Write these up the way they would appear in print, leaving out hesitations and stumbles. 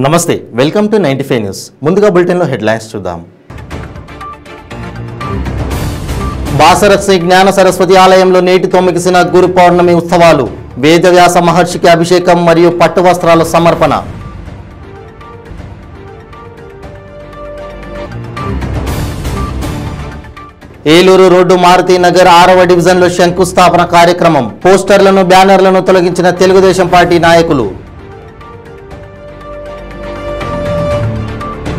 నమస్తే, welcome to 95 news. ముందుగా బులెటిన్లో హెడ్లైన్స్ చూద్దాం. బాసర శ్రీ జ్ఞాన సరస్వతి ఆలయంలో నేటితో ముగిసిన గురు పౌర్ణమి ఉత్సవాలు. వేదవ్యాస మహర్షికి అభిషేకం మరియు పట్టు వస్త్రాల సమర్పణ. ఏలూరు రోడ్డు మారుతి నగర్ 6వ డివిజన్లో శంకుస్థాపన కార్యక్రమం. పోస్టర్లను బ్యానర్లను తొలగించిన తెలుగుదేశం పార్టీ నాయకులు.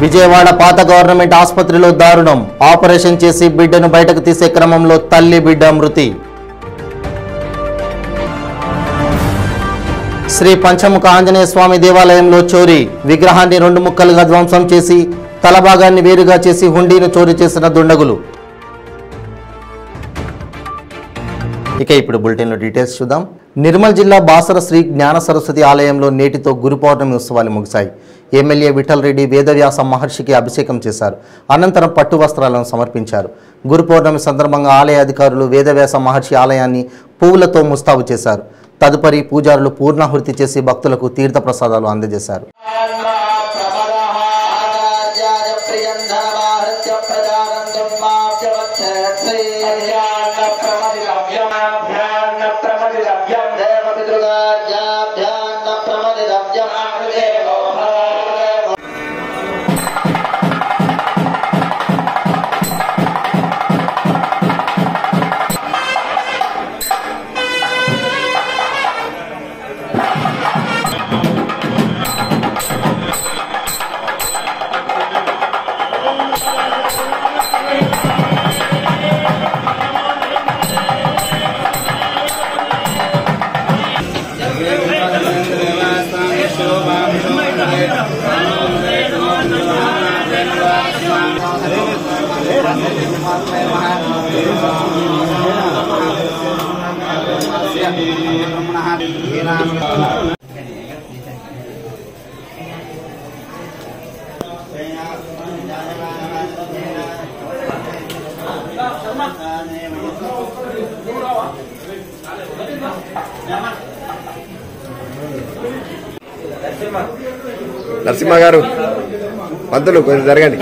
విజయవాడ పాత గవర్నమెంట్ ఆసుపత్రిలో దారుణం. ఆపరేషన్ చేసి బిడ్డను బయటకు తీసే క్రమంలో తల్లి బిడ్డ మృతి. శ్రీ పంచముఖ ఆంజనేయ స్వామి దేవాలయంలో చోరీ. విగ్రహాన్ని 2 ముక్కలుగా ధ్వంసం చేసి తలభాగాన్ని వేరుగా చేసి హుండీని చోరీ చేసిన దుండగులు. ఇక ఇప్పుడు బులెటిన్లో డీటెయిల్స్ చూద్దాం. నిర్మల్ జిల్లా బాసర శ్రీ జ్ఞాన సరస్వతి ఆలయంలో నేటితో గురు పౌర్ణమి ఉత్సవాలు ముగిశాయి. ఎమ్మెల్యే విఠల్ రెడ్డి వేదవ్యాస మహర్షికి అభిషేకం చేశారు. అనంతరం పట్టు వస్త్రాలను సమర్పించారు. గురు పౌర్ణమి సందర్భంగా ఆలయ అధికారులు వేదవ్యాస మహర్షి ఆలయాన్ని పువ్వులతో ముస్తాబు చేశారు. తదుపరి పూజారులు పూర్ణాహుతి చేసి భక్తులకు తీర్థ ప్రసాదాలు అందజేశారు. నరసింహ గారు పంతులు కొంచెం జరగండి.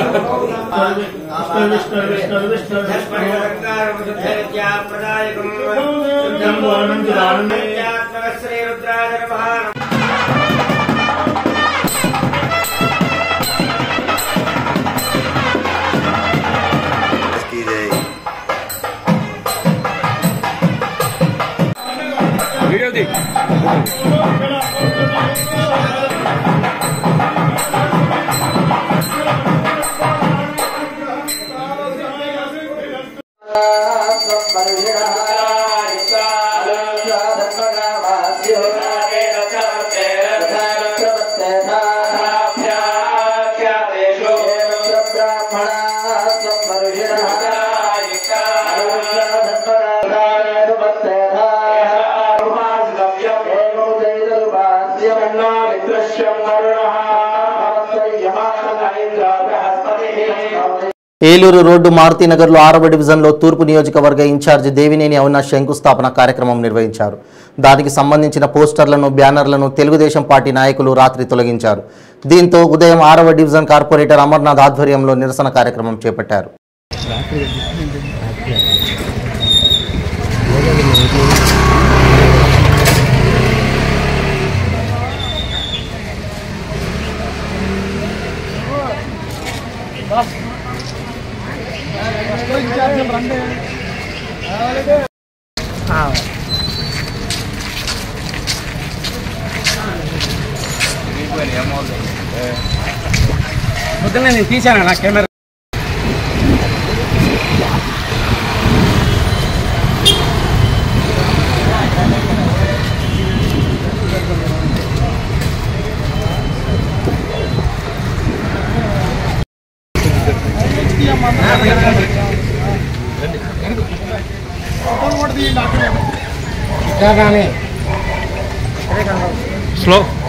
ఏలూరు రోడ్డు మారుతి నగర్లో 6వ డివిజన్లో తూర్పు నియోజకవర్గ ఇన్ఛార్జి దేవినేని అవినాష్ శంకుస్థాపన కార్యక్రమం నిర్వహించారు. దానికి సంబంధించిన పోస్టర్లను బ్యానర్లను తెలుగుదేశం పార్టీ నాయకులు రాత్రి తొలగించారు. దీంతో ఉదయం 6వ డివిజన్ కార్పొరేటర్ అమర్నాథ్ ఆధ్వర్యంలో నిరసన కార్యక్రమం చేపట్టారు. నేను తీసాను నా కెమెరా.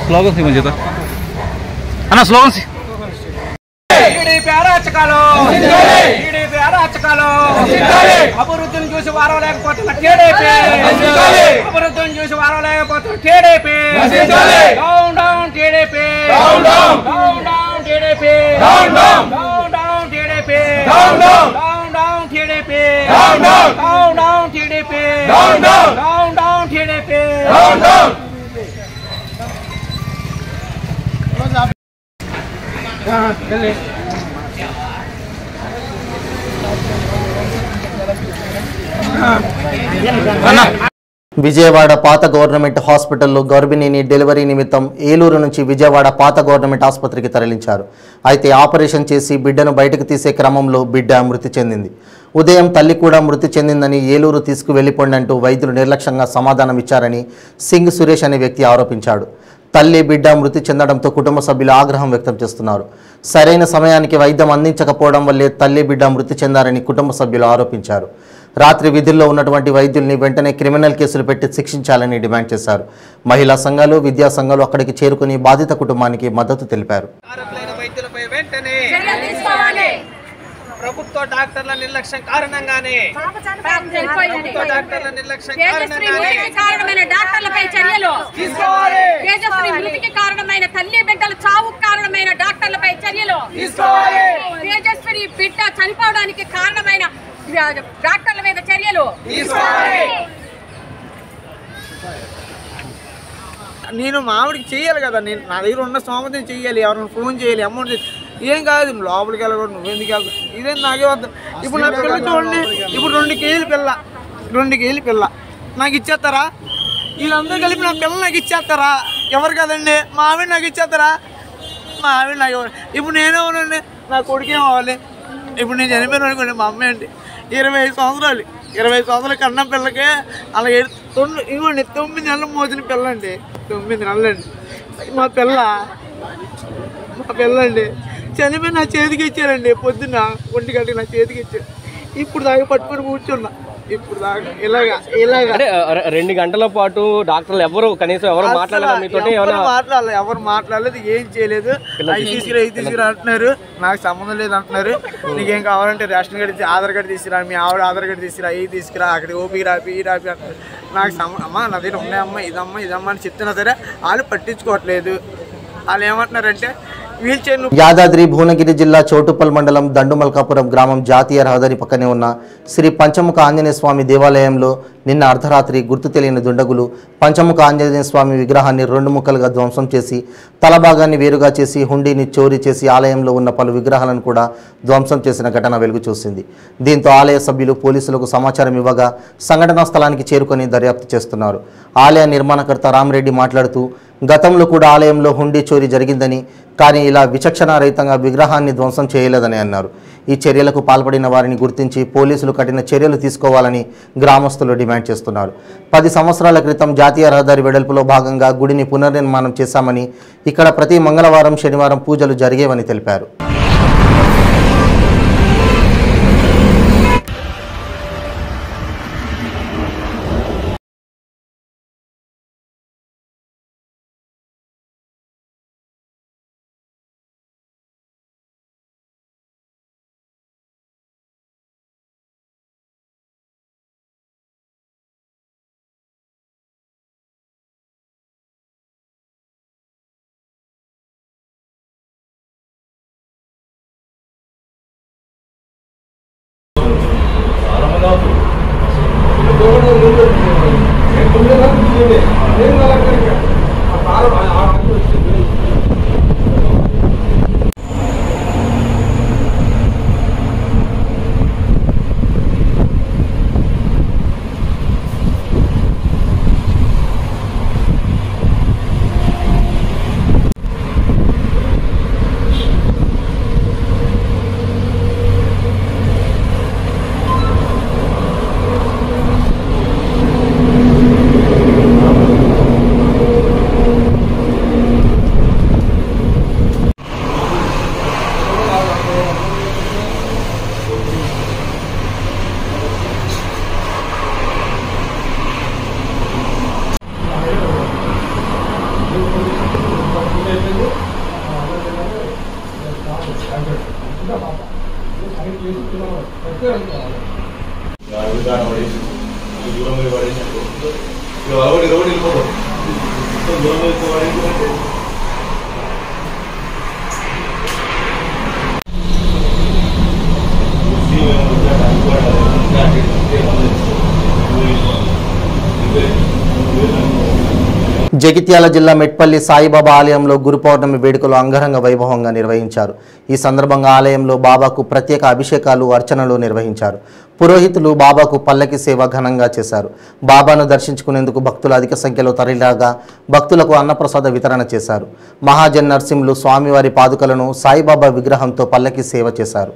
స్లోగన్స్ ఇవ్వండి చేత అన్న, స్లోగన్స్. అభివృద్ధిని చూసి వారం లేకపోతున్న TDP. TDP. Down down. Down down TDP. Down down. Down down TDP. Down down. Down down TDP. Down down. Down down TDP. Down down. Down down TDP. Down down. Vijayawada పాత government హాస్పిటల్లో గర్భిణిని delivery నిమిత్తం ఏలూరు నుంచి విజయవాడ పాత government ఆసుపత్రికి తరలించారు. అయితే operation చేసి బిడ్డను బయటకు తీసే క్రమంలో బిడ్డ మృతి చెందింది. ఉదయం తల్లి కూడా మృతి చెందిందని ఏలూరు తీసుకువెళ్లిపోండి అంటూ వైద్యులు నిర్లక్ష్యంగా సమాధానం ఇచ్చారని సింగ్ సురేష్ అనే వ్యక్తి ఆరోపించాడు. తల్లి బిడ్డ మృతి చెందడంతో కుటుంబ సభ్యులు ఆగ్రహం వ్యక్తం చేస్తున్నారు. సరైన సమయానికి వైద్యం అందించకపోవడం వల్లే తల్లి బిడ్డ మృతి చెందారని కుటుంబ సభ్యులు ఆరోపించారు. రాత్రి విధుల్లో ఉన్నటువంటి వైద్యుల్ని వెంటనే క్రిమినల్ కేసులు పెట్టి శిక్షించాలని డిమాండ్ చేశారు. మహిళా సంఘాలు, విద్యా సంఘాలు అక్కడికి చేరుకుని బాధిత కుటుంబానికి మద్దతు తెలిపారు. ప్రభుత్వ డాక్టర్ల నిర్లక్ష్యం కారణంగానే కారణమైన డాక్టర్లపై చర్యలు తీసుకోవాలి. తేజస్వి మృతికి కారణమైన తల్లి బిడ్డల చావుకు కారణమైన డాక్టర్లపై చర్యలు తీసుకోవాలి. తేజస్వి బిడ్డ చనిపోవడానికి కారణమైన డాక్టర్ల మీద చర్యలు తీసుకోవాలి. నేను మామిడికి చెయ్యాలి కదా, నేను నా దగ్గర ఉన్న స్తోమతని చెయ్యాలి, ఎవరైనా ఫోన్ చేయాలి, అమౌంట్ ఏం కాదు, లోపలికి వెళ్ళకూడదు, నువ్వెందుకు వెళ్తావు, ఇదేం నాకే వద్దు. ఇప్పుడు నా పిల్ల చూడండి, ఇప్పుడు 2 కేజీల పిల్ల నాకు ఇచ్చేస్తారా? వీళ్ళందరూ కలిపి నా పిల్ల నాకు ఇచ్చేస్తారా? ఎవరు కదండి, మా ఆవిడ నాకు ఇచ్చేస్తారా? మా ఆవిడ నాకు ఎవరు? ఇప్పుడు నేనే ఉన్నాండి, నా కొడుకేం అవ్వాలి? ఇప్పుడు నేను చనిపోయిన అనుకోండి, మా అమ్మాయి అండి 25 సంవత్సరాలు కన్నా పిల్లకే అలా ఇవ్వండి. 9 నెలలు మోసిన పిల్ల అండి, 9 నెలలండి మా పిల్ల అండి. చనిపోయి నా చేతికి ఇచ్చారండి, పొద్దున్న 1 గంటకి నా చేతికి ఇచ్చారు. ఇప్పుడు దాకా పట్టుకొని కూర్చున్నా, ఇప్పుడు దాకా ఇలాగా 2 గంటల పాటు డాక్టర్లు ఎవరు మాట్లాడలేదు, ఏం చేయలేదు. అవి తీసుకురా అంటున్నారు, నాకు సంబంధం లేదు అంటున్నారు. నీకేం కావాలంటే రేషన్ కార్డు, ఆధార్ కార్డు తీసుకురా, మీ ఆవిడ ఆధార్ కార్డు తీసుకురా, అవి తీసుకురా, అక్కడ ఓపీ రాపి అంటున్నారు. నాకు అమ్మ నా దగ్గర ఉన్నాయమ్మా, ఇదమ్మా అని చెప్తున్నా సరే వాళ్ళు పట్టించుకోవట్లేదు. వాళ్ళు ఏమంటున్నారంటే యాదాద్రి భువనగిరి జిల్లా చోటుపల్ మండలం దండుమల్కాపురం గ్రామం జాతీయ రహదారి పక్కనే ఉన్న శ్రీ పంచముఖ ఆంజనేయ స్వామి దేవాలయంలో నిన్న అర్ధరాత్రి గుర్తు తెలియని దుండగులు పంచముఖ ఆంజనేయ స్వామి విగ్రహాన్ని 2 ముక్కలుగా ధ్వంసం చేసి తల భాగాన్ని వేరుగా చేసి హుండీని చోరీ చేసి ఆలయంలో ఉన్న పలు విగ్రహాలను కూడా ధ్వంసం చేసిన ఘటన వెలుగు చూసింది. దీంతో ఆలయ సభ్యులు పోలీసులకు సమాచారం ఇవ్వగా సంఘటనా స్థలానికి చేరుకొని దర్యాప్తు చేస్తున్నారు. ఆలయ నిర్మాణకర్త రామరెడ్డి మాట్లాడుతూ గతంలో కూడా ఆలయంలో హుండీ చోరీ జరిగిందని, కానీ ఇలా విచక్షణారహితంగా విగ్రహాన్ని ధ్వంసం చేయలేదని అన్నారు. ఈ చర్యలకు పాల్పడిన వారిని గుర్తించి పోలీసులు కఠిన చర్యలు తీసుకోవాలని గ్రామస్తులు డిమాండ్ చేస్తున్నారు. 10 సంవత్సరాల క్రితం జాతీయ రహదారి వెడల్పులో భాగంగా గుడిని పునర్నిర్మాణం చేశామని, ఇక్కడ ప్రతి మంగళవారం శనివారం పూజలు జరిగేవని తెలిపారు. జగిత్యాల జిల్లా మెట్పల్లి సాయిబాబా ఆలయంలో గురు పౌర్ణమి వేడుకలు అంగరంగ వైభవంగా నిర్వహించారు. ఈ సందర్భంగా ఆలయంలో బాబాకు ప్రత్యేక అభిషేకాలు, అర్చనలు నిర్వహించారు. పురోహితులు బాబాకు పల్లకి సేవ ఘనంగా చేశారు. బాబాను దర్శించుకునేందుకు భక్తులు అధిక సంఖ్యలో తరలిరాగా భక్తులకు అన్నప్రసాద వితరణ చేశారు. మహాజన్ నర్సింహులు స్వామివారి పాదుకలను సాయిబాబా విగ్రహంతో పల్లకి సేవ చేశారు.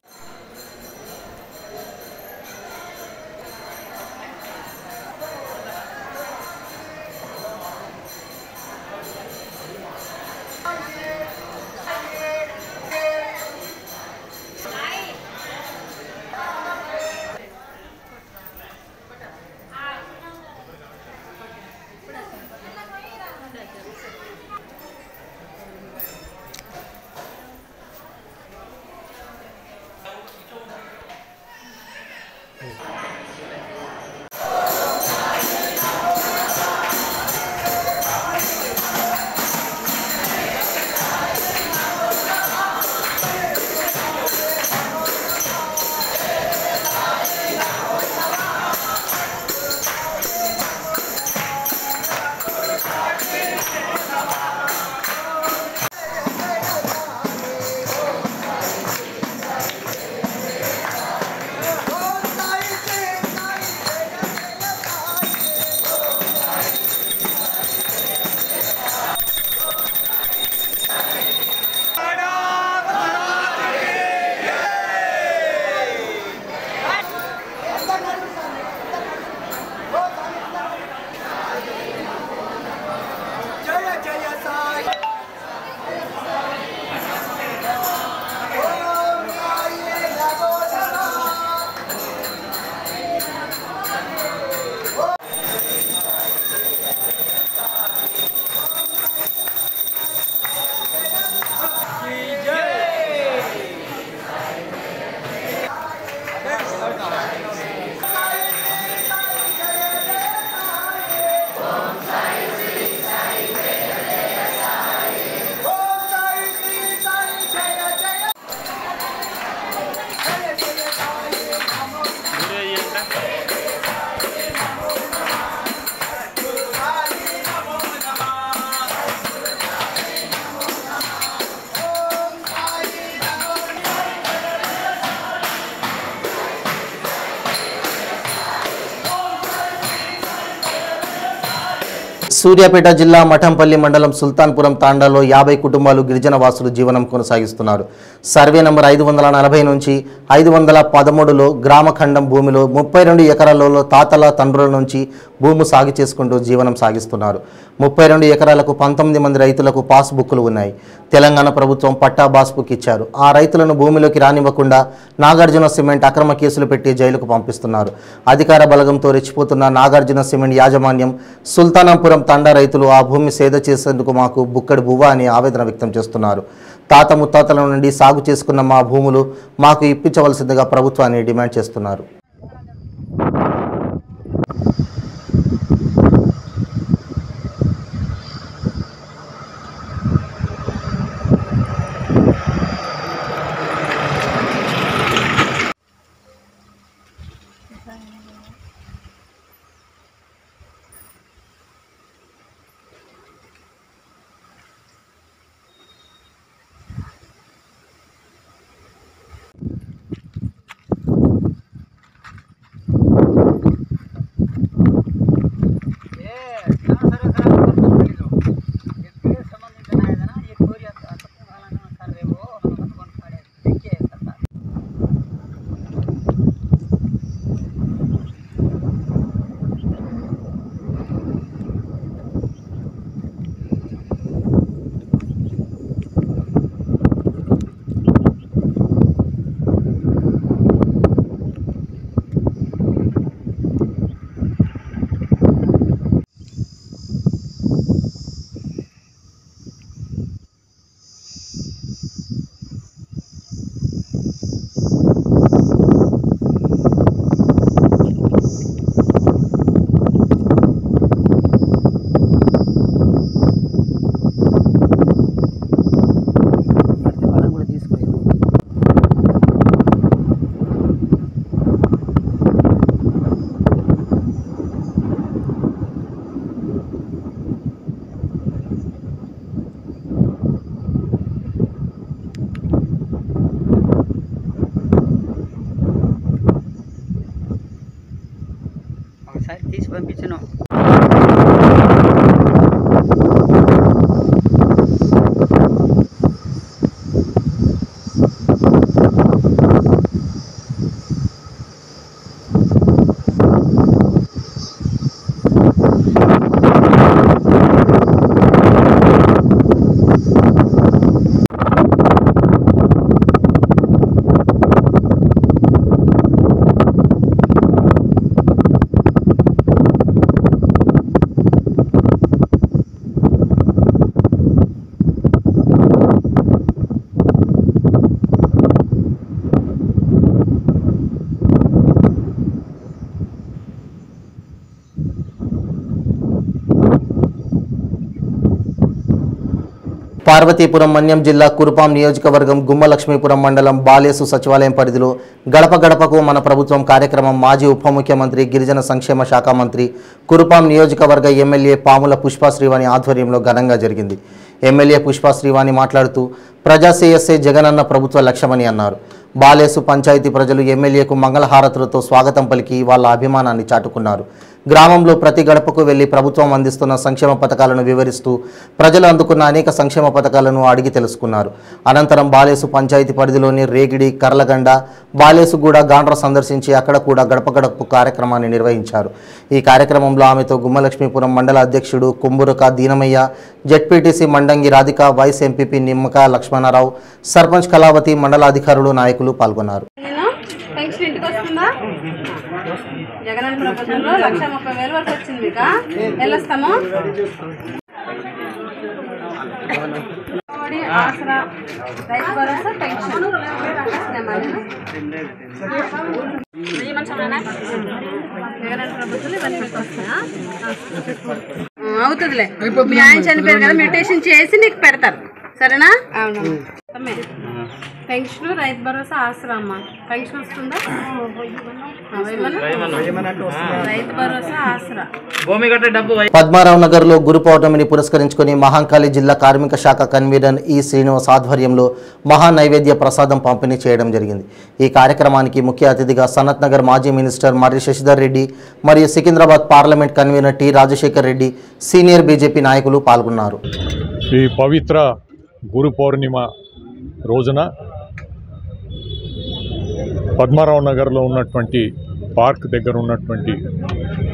సూర్యాపేట జిల్లా మఠంపల్లి మండలం సుల్తాన్పురం తాండాలో 50 కుటుంబాలు గిరిజన వాసులు జీవనం కొనసాగిస్తున్నారు. సర్వే నంబర్ 540 నుంచి 513లో గ్రామఖండం భూమిలో 32 ఎకరాలలో తాతల తండ్రుల నుంచి భూమి సాగు చేసుకుంటూ జీవనం సాగిస్తున్నారు. 32 ఎకరాలకు 19 మంది రైతులకు పాస్ బుక్లు ఉన్నాయి. తెలంగాణ ప్రభుత్వం పట్టా బాస్ బుక్ ఇచ్చారు. ఆ రైతులను భూమిలోకి రానివ్వకుండా నాగార్జున సిమెంట్ అక్రమ కేసులు పెట్టి జైలుకు పంపిస్తున్నారు. అధికార బలగంతో రెచ్చిపోతున్న నాగార్జున సిమెంట్ యాజమాన్యం సుల్తానాపురం తండా రైతులు ఆ భూమి సేద చేసేందుకు మాకు బుక్కడి బువ్వ అని ఆవేదన వ్యక్తం చేస్తున్నారు. తాత ముత్తాతల నుండి సాగు చేసుకున్న మా భూములు మాకు ఇప్పించవలసిందిగా ప్రభుత్వాన్ని డిమాండ్ చేస్తున్నారు. తీసి పంపించను. పార్వతీపురం మన్యం జిల్లా కురుపాం నియోజకవర్గం గుమ్మలక్ష్మీపురం మండలం బాలేసు సచివాలయం పరిధిలో గడప గడపకు మన ప్రభుత్వం కార్యక్రమం మాజీ ఉప ముఖ్యమంత్రి గిరిజన సంక్షేమ శాఖ మంత్రి కురుపాం నియోజకవర్గ ఎమ్మెల్యే పాముల పుష్ప శ్రీవాణి ఆధ్వర్యంలో ఘనంగా జరిగింది. ఎమ్మెల్యే పుష్ప శ్రీవాణి మాట్లాడుతూ ప్రజాశ్రేయస్సే జగనన్న ప్రభుత్వ లక్ష్యమని అన్నారు. బాలేసు పంచాయతీ ప్రజలు ఎమ్మెల్యేకు మంగళహారతులతో స్వాగతం పలికి వాళ్ళ అభిమానాన్ని చాటుకున్నారు. గ్రామంలో ప్రతి గడపకు వెళ్లి ప్రభుత్వం అందిస్తున్న సంక్షేమ పథకాలను వివరిస్తూ ప్రజలు అందుకున్న అనేక సంక్షేమ పథకాలను అడిగి తెలుసుకున్నారు. అనంతరం బాలేసు పంచాయతీ పరిధిలోని రేగిడి, కర్లగండ, బాలేసుగూడ, గాండ్ర సందర్శించి అక్కడ కూడా గడప గడపకు కార్యక్రమాన్ని నిర్వహించారు. ఈ కార్యక్రమంలో ఆమెతో గుమ్మలక్ష్మీపురం మండల అధ్యక్షుడు Kumburaka Deenamayya, ZPTC Mandangi Radhika, vice MPP Nimmaka Lakshmanarao, sarpanch Kalavathi, మండల అధికారులు, నాయకులు పాల్గొన్నారు. జగనన్న ప్రభుత్వంలో 1,30,000 వరకు వచ్చింది. మీకు వెళ్ళొస్తాము. ఆసరా, రైతు భరోసా, పెన్షన్ జగనన్న ప్రభుత్వంలో ఇవన్నీ మీకు వస్తాయా? అవుతుందిలే. మీ ఆయన చనిపోయారు కదా, మ్యూటేషన్ చేసి నీకు పెడతారు. సరేనా? అవును. పెన్షన్, రైతు భరోసా, ఆసరా. అమ్మ పెన్షన్ వస్తుందా? రైతు భరోసా, ఆసరా. పద్మారావు నగర్లో గురు పౌర్ణమిని పురస్కరించుకుని మహాంకాళి జిల్లా కార్మిక శాఖ కన్వీనర్ ఈ శ్రీనివాస్ ఆధ్వర్యంలో మహా నైవేద్య ప్రసాదం పంపిణీ చేయడం జరిగింది. ఈ కార్యక్రమానికి ముఖ్య అతిథిగా సనత్ నగర్ మాజీ మినిస్టర్ మర్రి శశిధర్ రెడ్డి మరియు Secunderabad parliament convener T Rajasekhar Reddy, senior BJP నాయకులు పాల్గొన్నారు. ఈ పవిత్ర గురు పౌర్ణిమ రోజున పద్మారావు నగర్లో ఉన్నటువంటి పార్క్ దగ్గర ఉన్నటువంటి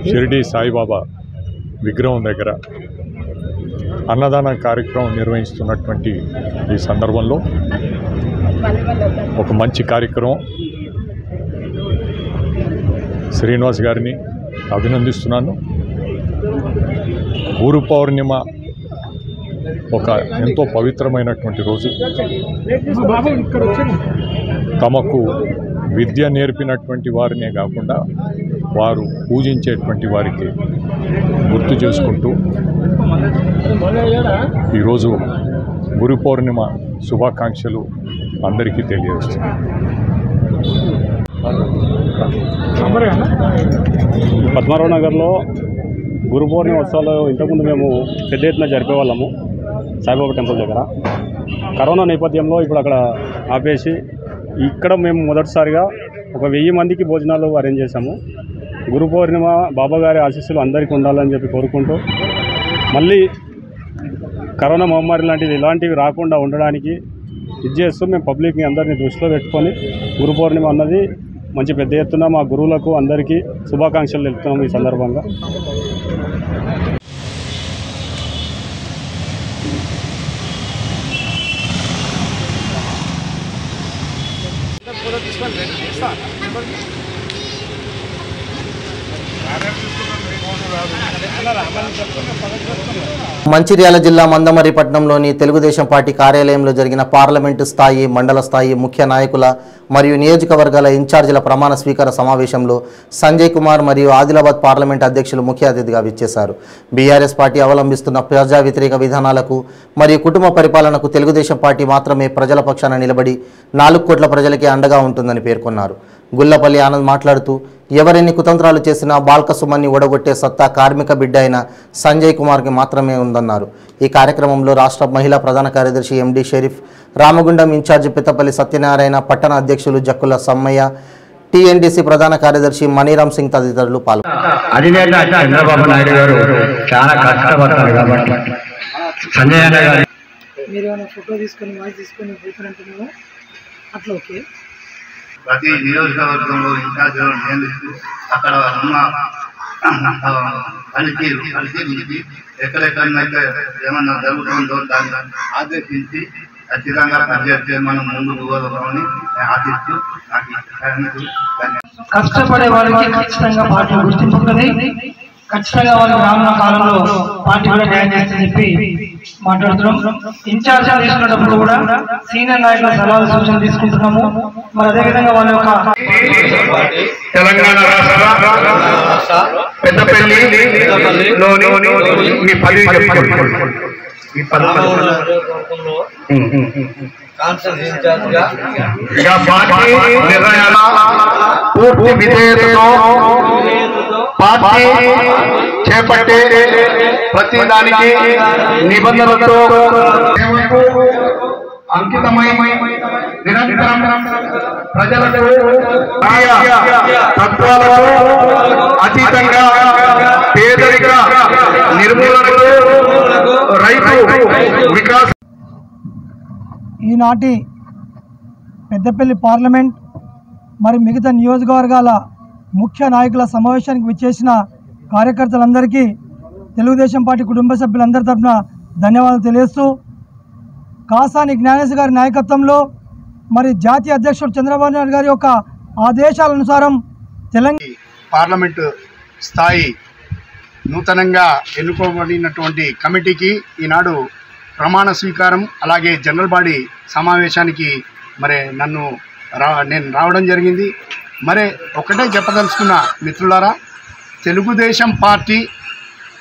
షిరిడి సాయిబాబా విగ్రహం దగ్గర అన్నదాన కార్యక్రమం నిర్వహిస్తున్నటువంటి ఈ సందర్భంలో ఒక మంచి కార్యక్రమం. శ్రీనివాస్ గారిని అభినందిస్తున్నాను. గురు పౌర్ణిమ ఒక ఎంతో పవిత్రమైనటువంటి రోజు. తమకు విద్య నేర్పినటువంటి వారినే కాకుండా వారు పూజించేటువంటి వారికి గుర్తు చేసుకుంటూ ఈరోజు గురు పౌర్ణిమ శుభాకాంక్షలు అందరికీ తెలియజేస్తున్నాను. పద్మారావు నగర్లో గురు పౌర్ణిమ ఉత్సవాలు ఇంతకుముందు మేము పెద్ద ఎత్తున జరిపేవాళ్ళము సాయిబాబా టెంపుల్ దగ్గర. కరోనా నేపథ్యంలో ఇప్పుడు అక్కడ ఆపేసి ఇక్కడ మేము మొదటిసారిగా ఒక 1000 మందికి భోజనాలు అరేంజ్ చేశాము. గురు పౌర్ణిమ బాబాగారి ఆశీస్సులు అందరికీ ఉండాలని చెప్పి కోరుకుంటూ మళ్ళీ కరోనా మహమ్మారి లాంటివి ఇలాంటివి రాకుండా ఉండడానికి ఇది చేస్తూ మేము పబ్లిక్ని అందరినీ దృష్టిలో పెట్టుకొని గురు పౌర్ణిమ అన్నది మంచి పెద్ద ఎత్తున మా గురువులకు అందరికీ శుభాకాంక్షలు తెలుపుతున్నాము. ఈ సందర్భంగా మంచిర్యాల జిల్లా మందమరి పట్టణంలోని తెలుగుదేశం పార్టీ కార్యాలయంలో జరిగిన పార్లమెంటు స్థాయి, మండల స్థాయి ముఖ్య నాయకుల మరియు నియోజకవర్గాల ఇన్ఛార్జీల ప్రమాణ స్వీకార సమావేశంలో సంజయ్ కుమార్ మరియు ఆదిలాబాద్ పార్లమెంట్ అధ్యక్షులు ముఖ్య అతిథిగా విచ్చేశారు. బీఆర్ఎస్ పార్టీ అవలంబిస్తున్న ప్రజా వ్యతిరేక విధానాలకు మరియు కుటుంబ పరిపాలనకు తెలుగుదేశం పార్టీ మాత్రమే ప్రజల పక్షాన నిలబడి 4 కోట్ల ప్రజలకే అండగా ఉంటుందని పేర్కొన్నారు. గుల్లపల్లి ఆనంద్ మాట్లాడుతూ ఎవరెన్ని కుతంత్రాలు చేసినా బాల్క సుమన్ని ఓడగొట్టే సత్తా కార్మిక బిడ్డ అయిన సంజయ్ కుమార్కి మాత్రమే ఉందన్నారు. ఈ కార్యక్రమంలో రాష్ట్ర మహిళా ప్రధాన కార్యదర్శి ఎండి షరీఫ్, రామగుండం ఇన్ఛార్జి పెత్తపల్లి సత్యనారాయణ, పట్టణ అధ్యక్షులు జక్కుల సమ్మయ్య, టీఎన్డీసీ ప్రధాన కార్యదర్శి మనీరామ్ సింగ్ తదితరులు పాల్గొన్నారు. అధినేత చంద్రబాబు నాయుడు గారు చాలా కష్టపడతారు కాబట్టి సంజయ్ అన్న గారు మీరు ఏమైనా ఫోటో తీసుకొని వాయిస్ తీసుకొని పోతారంటున్నాము అట్లా ఓకే. ప్రతి నియోజకవర్గంలో ఇన్ఛార్జ్గా నియమిస్తూ అక్కడ ఉన్న పనితీరు ఎక్కడెక్కడైతే ఏమన్నా జరుగుతుందో దాన్ని ఆదేశించి ఖచ్చితంగా పనిచేస్తే మనం ముందుకు పోదామని ఆశిస్తూ కష్టపడే వారికి ఖచ్చితంగా పార్టీ గుర్తింపు ఉంటుంది. ఖచ్చితంగా వాళ్ళు రానున్న కాలంలో పార్టీ కూడా న్యాయం చేస్తుందని చెప్పి మాట్లాడుతున్నాం. ఇన్ఛార్జ్ తీసుకున్నప్పుడు కూడా సీనియర్ నాయకుల సలహాలు సూచనలు తీసుకుంటున్నాము. మరి అదేవిధంగా వాళ్ళ యొక్క తెలంగాణ రాష్ట్ర పెద్దపల్లిలోని మీ పదవి చెప్పండి. ఈ పదవి నిర్ణయాల పూర్తి విధేయతతో పార్టీ చేపట్టే ప్రతి దానికి నిబంధనలతో అంకితమై నిరంతరం ప్రజలకు తత్వాలకు అతీతంగా పేదరిక నిర్మూలనకు రైతు వికాస్ ఈనాటి పెద్దపల్లి పార్లమెంట్ మరి మిగతా నియోజకవర్గాల ముఖ్య నాయకుల సమావేశానికి విచ్చేసిన కార్యకర్తలందరికీ తెలుగుదేశం పార్టీ కుటుంబ సభ్యులందరి తరఫున ధన్యవాదాలు తెలియజేస్తూ కాసాని జ్ఞానేశ్వర్ గారి నాయకత్వంలో మరి జాతీయ అధ్యక్షుడు చంద్రబాబు నాయుడు గారి యొక్క ఆదేశాల అనుసారం తెలంగాణ పార్లమెంటు స్థాయి నూతనంగా ఎన్నుకోబడినటువంటి కమిటీకి ఈనాడు ప్రమాణ స్వీకారం అలాగే జనరల్ బాడీ సమావేశానికి మరి నేను రావడం జరిగింది. మరి ఒకటే చెప్పదలుచుకున్న మిత్రులారా, తెలుగుదేశం పార్టీ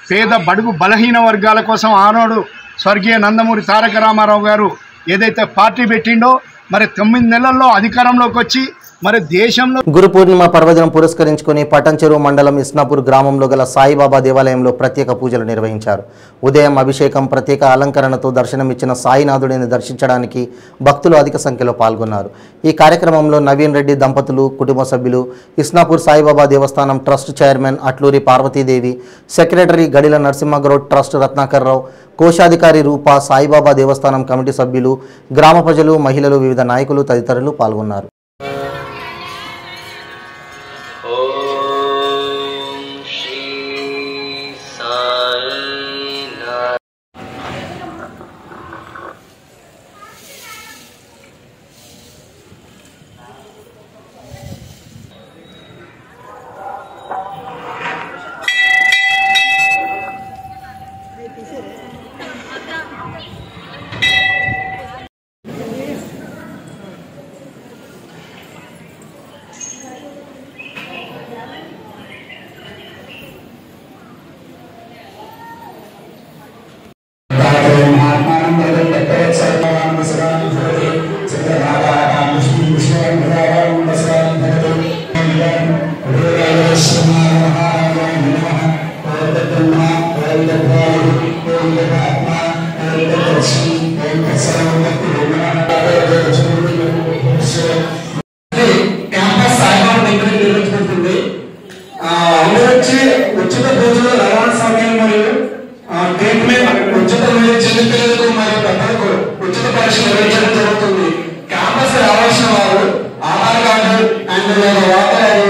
పేద బడుగు బలహీన వర్గాల కోసం ఆనాడు స్వర్గీయ నందమూరి తారక రామారావు గారు ఏదైతే పార్టీ పెట్టిండో మరి 9 నెలల్లో అధికారంలోకి వచ్చి మరి దేశంలో గురు పూర్ణిమ పర్వదినం పురస్కరించుకుని పటంచెరు మండలం ఇస్నాపూర్ గ్రామంలో గల సాయిబాబా దేవాలయంలో ప్రత్యేక పూజలు నిర్వహించారు. ఉదయం అభిషేకం, ప్రత్యేక అలంకరణతో దర్శనమిచ్చిన సాయినాథుడిని దర్శించడానికి భక్తులు అధిక సంఖ్యలో పాల్గొన్నారు. ఈ కార్యక్రమంలో నవీన్ రెడ్డి దంపతులు, కుటుంబ సభ్యులు, ఇస్నాపూర్ సాయిబాబా దేవస్థానం trust chairman Atluri Parvathidevi, secretary Gadila Narasimhagoud, trust Ratnakar Rao, కోశాధికారి రూపా, సాయిబాబా దేవస్థానం కమిటీ సభ్యులు, గ్రామ ప్రజలు, మహిళలు, వివిధ నాయకులు తదితరులు పాల్గొన్నారు. ఉచిత భోజనం రవాణా సమయం మరియు ట్రీట్మెంట్ ఉచిత చిన్నపిల్లలకు మరియు పెద్దలకు ఉచిత పరీక్ష నిర్వహించడం జరుగుతుంది. క్యాంపస్ రావాల్సిన వారు Aadhaar card and water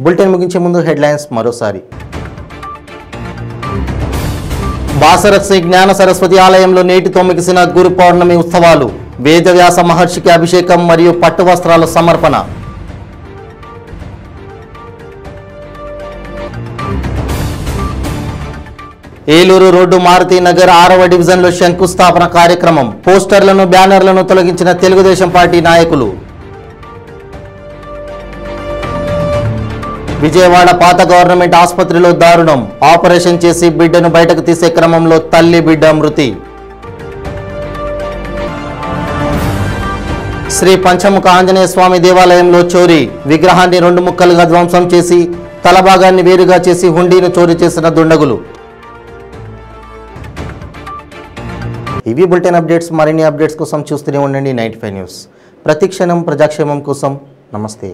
bulletin ముగించే ముందు హెడ్లైన్స్ మరోసారి. బాసర శ్రీ జ్ఞాన సరస్వతి ఆలయంలో నేటితో ముగిసిన గురు పౌర్ణమి ఉత్సవాలు. వేదవ్యాస మహర్షికి అభిషేకం మరియు పట్టు వస్త్రాల సమర్పణ. ఏలూరు రోడ్డు మారుతి నగర్ 6వ డివిజన్లో శంకుస్థాపన కార్యక్రమం. పోస్టర్లను బ్యానర్లను తొలగించిన తెలుగుదేశం పార్టీ నాయకులు. విజయవాడ పాత గవర్నమెంట్ ఆసుపత్రిలో దారుణం. ఆపరేషన్ చేసి బిడ్డను బయటకు తీసే క్రమంలో తల్లి బిడ్డ మృతి. శ్రీ పంచముఖ ఆంజనేయ స్వామి దేవాలయంలో చోరీ. విగ్రహాన్ని 2 ముక్కలుగా ధ్వంసం చేసి తలభాగాన్ని వేరుగా చేసి హుండీని చోరీ చేసిన దుండగులు. ఇవి బులెటిన్ అప్డేట్స్. మరిన్ని అప్డేట్స్ కోసం చూస్తూనే ఉండండి 95 న్యూస్. ప్రతిక్షణం ప్రజాక్షేమం కోసం. నమస్తే.